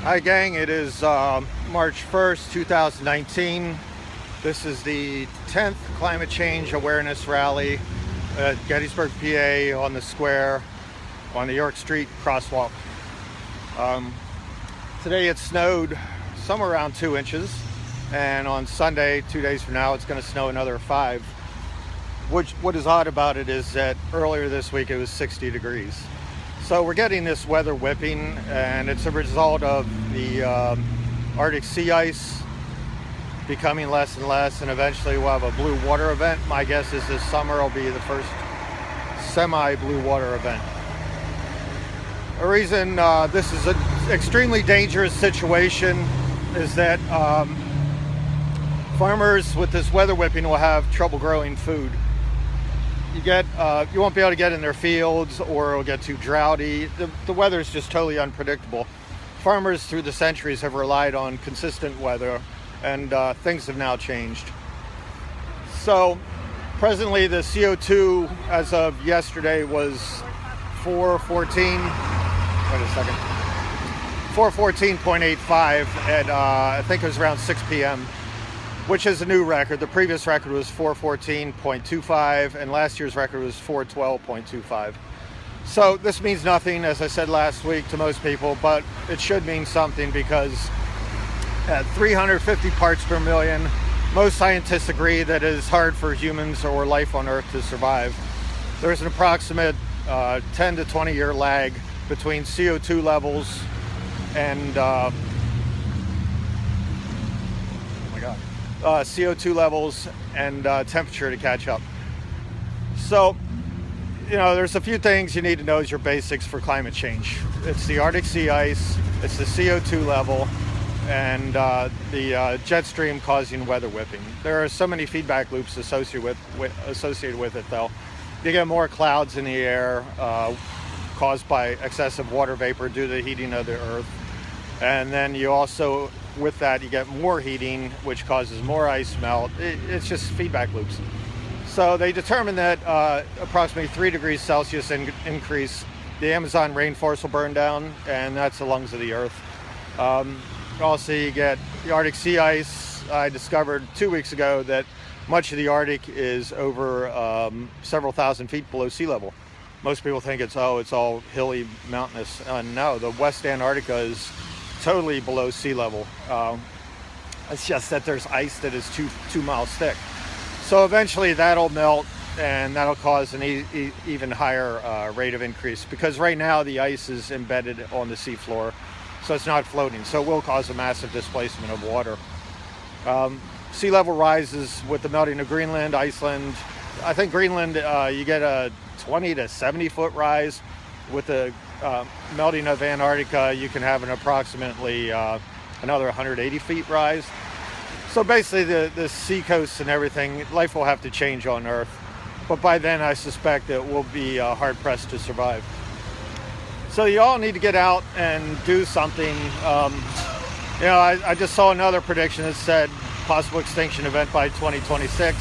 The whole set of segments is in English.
Hi gang, it is March 1st, 2019. This is the 10th Climate Change Awareness Rally at Gettysburg, PA on the square on the York Street crosswalk. Today it snowed somewhere around 2 inches, and on Sunday, 2 days from now, it's going to snow another 5. What is odd about it is that earlier this week it was 60 degrees. So we're getting this weather whipping, and it's a result of the Arctic sea ice becoming less and less, and eventually we'll have a blue water event. My guess is this summer will be the first semi-blue water event. The reason this is an extremely dangerous situation is that farmers with this weather whipping will have trouble growing food. You won't be able to get in their fields, or it'll get too droughty. The weather is just totally unpredictable. Farmers through the centuries have relied on consistent weather, and things have now changed. So presently the CO2 as of yesterday was 414.85 at I think it was around 6 p.m. which is a new record. The previous record was 414.25, and last year's record was 412.25. So this means nothing, as I said last week, to most people, but it should mean something, because at 350 parts per million, most scientists agree that it is hard for humans or life on Earth to survive. There's an approximate 10 to 20 year lag between CO2 levels and CO2 levels and temperature to catch up. So, there's a few things you need to know as your basics for climate change. It's the Arctic sea ice, it's the CO2 level, and the jet stream causing weather whipping. There are so many feedback loops associated with it, though. You get more clouds in the air caused by excessive water vapor due to the heating of the Earth. And then you also, with that, you get more heating, which causes more ice melt. It's just feedback loops. So they determined that approximately 3 degrees Celsius increase, the Amazon rainforest will burn down, and that's the lungs of the Earth. Also, you get the Arctic sea ice. I discovered 2 weeks ago that much of the Arctic is over several thousand feet below sea level. Most people think it's all hilly, mountainous. No, the West Antarctica is totally below sea level. It's just that there's ice that is 2 miles thick. So eventually that'll melt, and that'll cause an even higher rate of increase, because right now the ice is embedded on the seafloor, so it's not floating. So it will cause a massive displacement of water. Sea level rises with the melting of Greenland, Iceland. I think Greenland, you get a 20 to 70 foot rise. With the melting of Antarctica, you can have an approximately another 180 feet rise. So basically the sea coasts and everything, life will have to change on Earth. But by then I suspect it will be hard pressed to survive. So you all need to get out and do something. I just saw another prediction that said possible extinction event by 2026.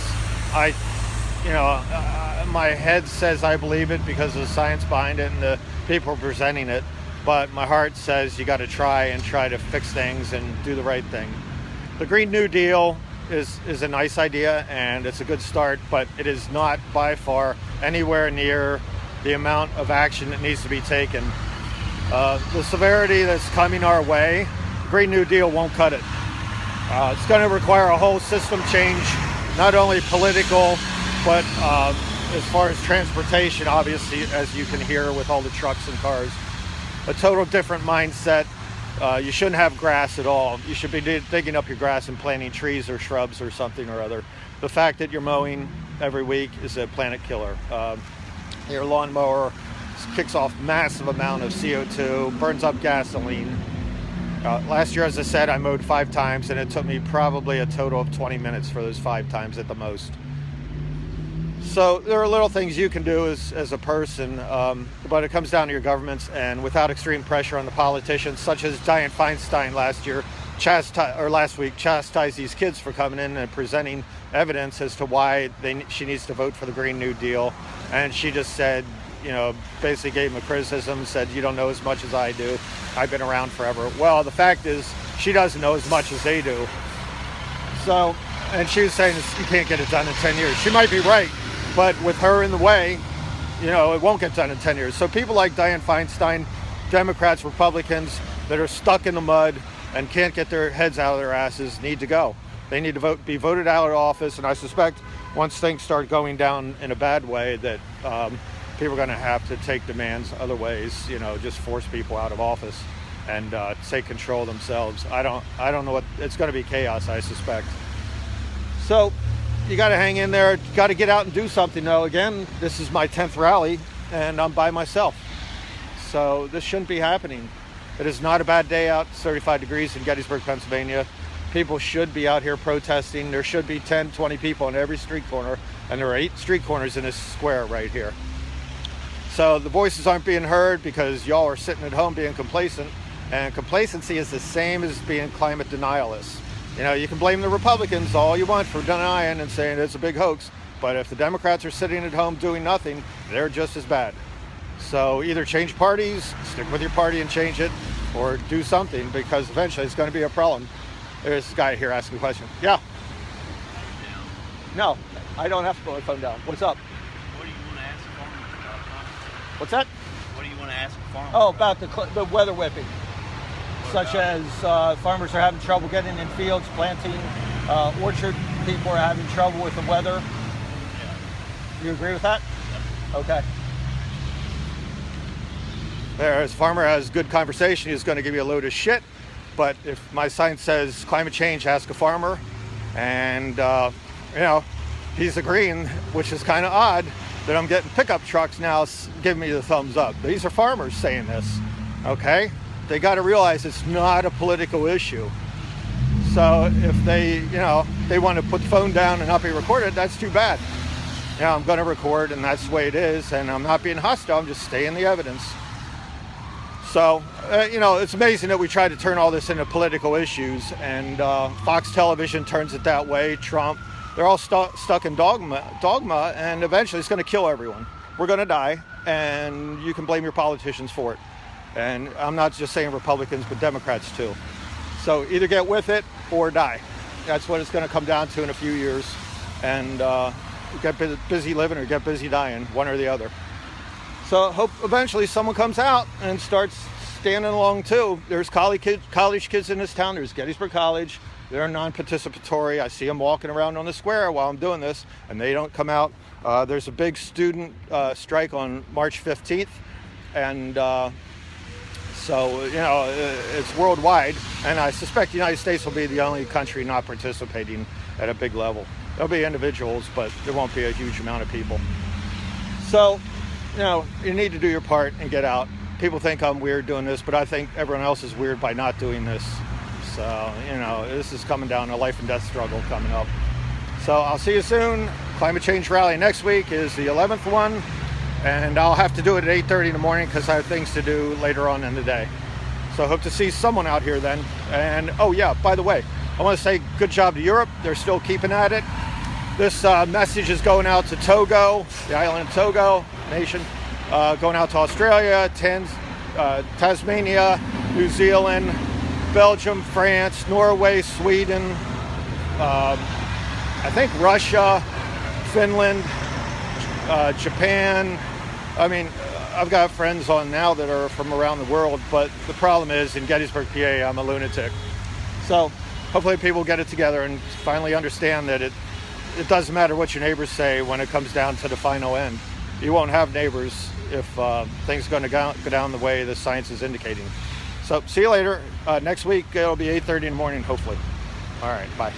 My head says I believe it because of the science behind it and the people presenting it, but my heart says you got to try to fix things and do the right thing. The Green New Deal is a nice idea, and it's a good start, but it is not by far anywhere near the amount of action that needs to be taken. The severity that's coming our way, the Green New Deal won't cut it. It's going to require a whole system change, not only political, but as far as transportation, obviously, as you can hear with all the trucks and cars. A total different mindset. You shouldn't have grass at all. You should be digging up your grass and planting trees or shrubs or something or other. The fact that you're mowing every week is a planet killer. Your lawnmower kicks off massive amount of CO2, burns up gasoline. Last year, as I said, I mowed 5 times, and it took me probably a total of 20 minutes for those 5 times at the most. So there are little things you can do as a person, but it comes down to your governments, and without extreme pressure on the politicians, such as Dianne Feinstein last week chastised these kids for coming in and presenting evidence as to why she needs to vote for the Green New Deal, and she just said, basically gave him a criticism, said, you don't know as much as I do. I've been around forever. Well, the fact is, she doesn't know as much as they do. So, and she was saying you can't get it done in 10 years. She might be right, but with her in the way, it won't get done in 10 years. So people like Dianne Feinstein, Democrats, Republicans that are stuck in the mud and can't get their heads out of their asses need to go. They need to be voted out of office, and I suspect once things start going down in a bad way that people are going to have to take demands other ways, just force people out of office and take control themselves. I don't know what, it's going to be chaos, I suspect. So you got to hang in there, got to get out and do something though. Again, this is my 10th rally and I'm by myself. So this shouldn't be happening. It is not a bad day out, 35 degrees in Gettysburg, Pennsylvania. People should be out here protesting. There should be 10, 20 people on every street corner, and there are 8 street corners in this square right here. So the voices aren't being heard because y'all are sitting at home being complacent, and complacency is the same as being climate denialists. You can blame the Republicans all you want for denying and saying it's a big hoax, but if the Democrats are sitting at home doing nothing, they're just as bad. So either change parties, stick with your party and change it, or do something, because eventually it's going to be a problem. There's this guy here asking a question. Yeah. No, I don't have to put my phone down. What's up? What do you want to ask the farmer about? What's that? What do you want to ask the farmer? Oh, about the weather whipping. Such as farmers are having trouble getting in fields, planting, orchard people are having trouble with the weather. Yeah. You agree with that? Yep. Okay. There's farmer has good conversation, he's going to give you a load of shit. But if my sign says climate change, ask a farmer, and he's agreeing, which is kind of odd that I'm getting pickup trucks now giving me the thumbs up. These are farmers saying this, okay? They got to realize it's not a political issue. So if they want to put the phone down and not be recorded, that's too bad. I'm going to record, and that's the way it is, and I'm not being hostile, I'm just stating the evidence. So, it's amazing that we try to turn all this into political issues, and Fox Television turns it that way, Trump. They're all stuck in dogma, and eventually it's going to kill everyone. We're going to die, and you can blame your politicians for it. And I'm not just saying Republicans, but Democrats too. So either get with it or die. That's what it's going to come down to in a few years. And get busy living or get busy dying, one or the other. So I hope eventually someone comes out and starts standing along too. There's college kids in this town. There's Gettysburg College. They're non-participatory. I see them walking around on the square while I'm doing this, and they don't come out. There's a big student strike on March 15th, and so it's worldwide. And I suspect the United States will be the only country not participating at a big level. There'll be individuals, but there won't be a huge amount of people. So, you need to do your part and get out. People think I'm weird doing this, but I think everyone else is weird by not doing this. So, this is coming down, a life and death struggle coming up. So I'll see you soon. Climate change rally next week is the 11th one, and I'll have to do it at 8:30 in the morning because I have things to do later on in the day. So I hope to see someone out here then. And, oh yeah, by the way, I want to say good job to Europe. They're still keeping at it. This message is going out to Togo, the island of Togo nation, going out to Australia, Tasmania, New Zealand, Belgium, France, Norway, Sweden, I think Russia, Finland, Japan. I mean, I've got friends on now that are from around the world, but the problem is in Gettysburg, PA, I'm a lunatic. So hopefully people get it together and finally understand that it doesn't matter what your neighbors say when it comes down to the final end. You won't have neighbors if things are going to go down the way the science is indicating. So see you later. Next week it'll be 8:30 in the morning, hopefully. All right, bye.